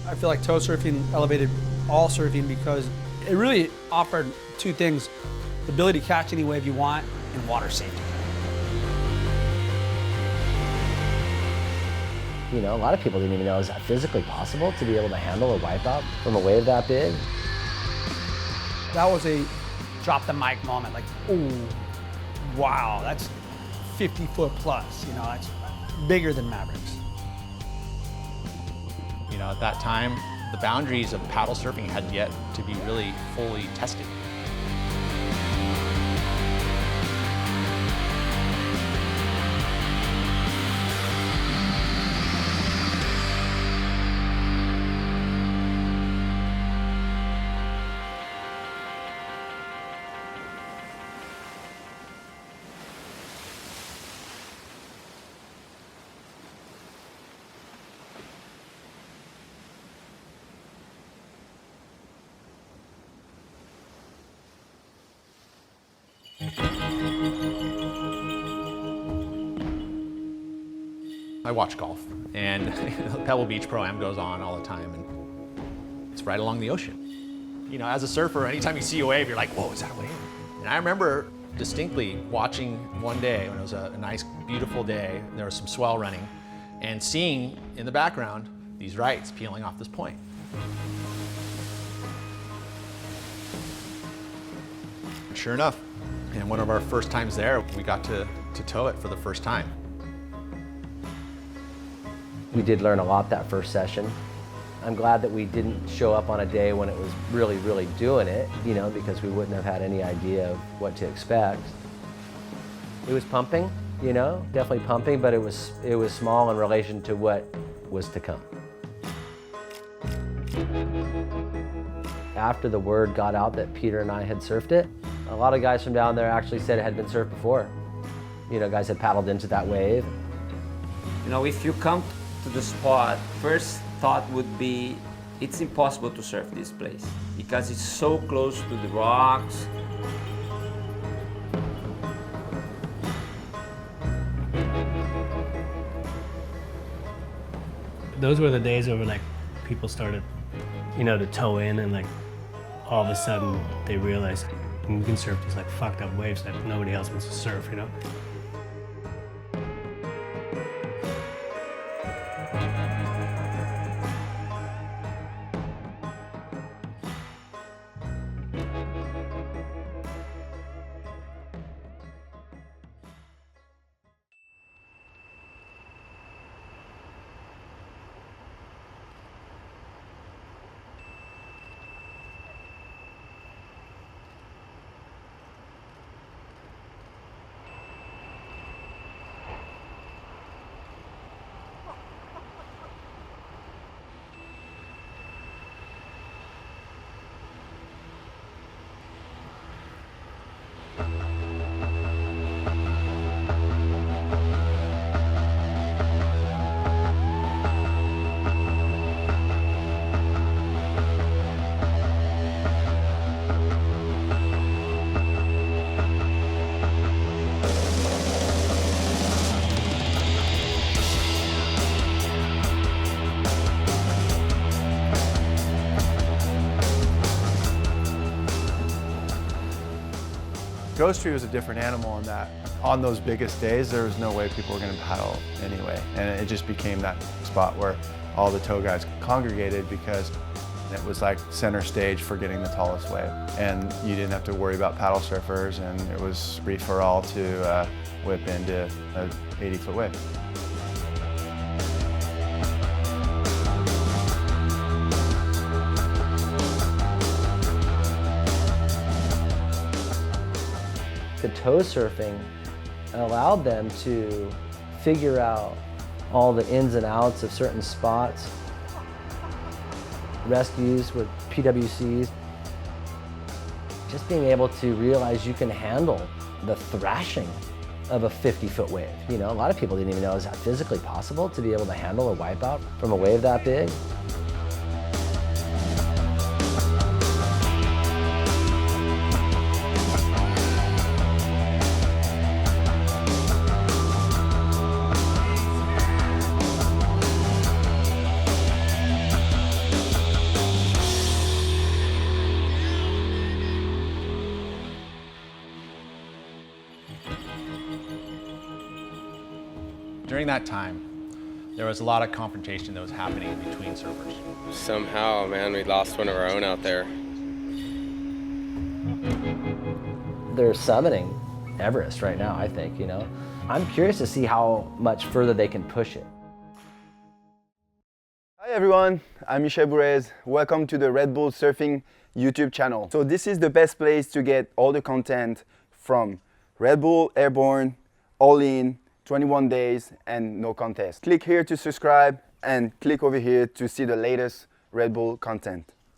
I feel like tow surfing elevated all surfing because it really offered two things: the ability to catch any wave you want and water safety. You know, a lot of people didn't even know, is that physically possible to be able to handle a wipeout from a wave that big? That was a drop the mic moment, like, oh, wow, that's 50 foot plus, you know, that's bigger than Mavericks. You know, at that time, the boundaries of paddle surfing had yet to be really fully tested. I watch golf, and Pebble Beach Pro-Am goes on all the time, and it's right along the ocean. You know, as a surfer, anytime you see a wave, you're like, whoa, is that a wave? And I remember distinctly watching one day when it was a nice, beautiful day, and there was some swell running, and seeing in the background these rights peeling off this point. Sure enough, and one of our first times there, we got to tow it for the first time. We did learn a lot that first session. I'm glad that we didn't show up on a day when it was really, really doing it, you know, because we wouldn't have had any idea of what to expect. It was pumping, you know, definitely pumping, but it was small in relation to what was to come. After the word got out that Peter and I had surfed it, a lot of guys from down there actually said it had been surfed before. You know, guys had paddled into that wave. You know, if you come to the spot, first thought would be, it's impossible to surf this place because it's so close to the rocks. Those were the days where like people started, you know, to tow in, and like all of a sudden they realized you can surf these like fucked up waves that nobody else wants to surf, you know? Ghost Tree was a different animal in that on those biggest days, there was no way people were going to paddle anyway. And it just became that spot where all the tow guys congregated because it was like center stage for getting the tallest wave. And you didn't have to worry about paddle surfers, and it was free for all to whip into an 80-foot wave. The tow surfing allowed them to figure out all the ins and outs of certain spots, rescues with PWCs, just being able to realize you can handle the thrashing of a 50-foot wave. You know, a lot of people didn't even know, is that physically possible to be able to handle a wipeout from a wave that big? During that time, there was a lot of confrontation that was happening between surfers. Somehow, man, we lost one of our own out there. They're summiting Everest right now, I think, you know. I'm curious to see how much further they can push it. Hi everyone, I'm Michel Bourez. Welcome to the Red Bull Surfing YouTube channel. So this is the best place to get all the content from Red Bull, Airborne, All In, 21 days and no contest. Click here to subscribe and click over here to see the latest Red Bull content.